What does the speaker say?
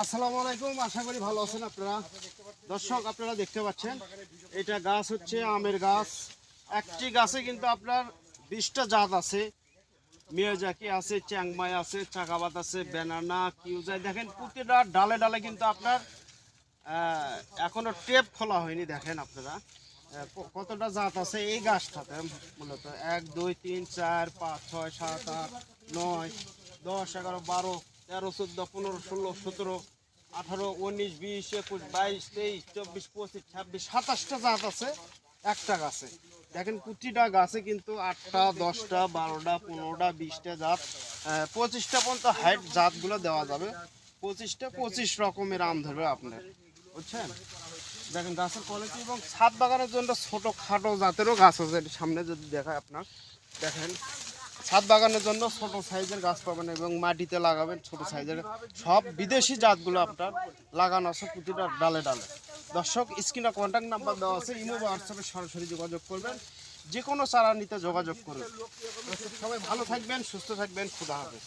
আসসালামু আলাইকুম, আশা করি ভালো আছেন আপনারা। দর্শক, আপনারা দেখতে পাচ্ছেন এটা গাছ হচ্ছে আমের গাছ। একটি গাছে কিন্তু আপনার 20টা জাত আছে। মিয়াজাকি আছে, চ্যাংমাই আছে, চাকাবাত আছে, ব্যানানা, কিউজাই। দেখেন প্রতিটা ডালে ডালে কিন্তু আপনার এখনো টেপ খোলা হয়নি। দেখেন আপনারা কতটা জাত আছে এই গাছটাতে। মূলত 1 2 3 4 5 6 7 8 9 10 11 12 13 14 15 16 17 18 19 20 21 22 23 24 25 26 27টা জাত আছে একটা গাছে। দেখেন প্রতিটা গাছে কিন্তু 8টা 10টা 12টা 15টা 20টা জাত, 25টা পর্যন্ত হাইট জাতগুলো দেওয়া যাবে। 25টা 25 রকমের আম ধরবে আপনার, বুঝছেন। দেখেন গাছের কোয়ালিটি। এবং ছাদ বাগানের জন্য ছোটো খাটো জাতেরও গাছ আছে। সামনে যদি দেখায় আপনার, দেখেন ছাদ বাগানের জন্য ছোট সাইজের গাছ পাবেন এবং মাটিতে লাগাবেন ছোট সাইজের। সব বিদেশি জাতগুলো আপনার লাগানো আছে প্রতিটা ডালে ডালে। দর্শক, স্ক্রিনে কন্ট্যাক্ট নাম্বার দেওয়া আছে, ইমো বা হোয়াটসঅ্যাপে সরাসরি যোগাযোগ করবেন, যে কোনো চারা নিতে যোগাযোগ করবেন। সবাই ভালো থাকবেন, সুস্থ থাকবেন, খুদা হাফেজ।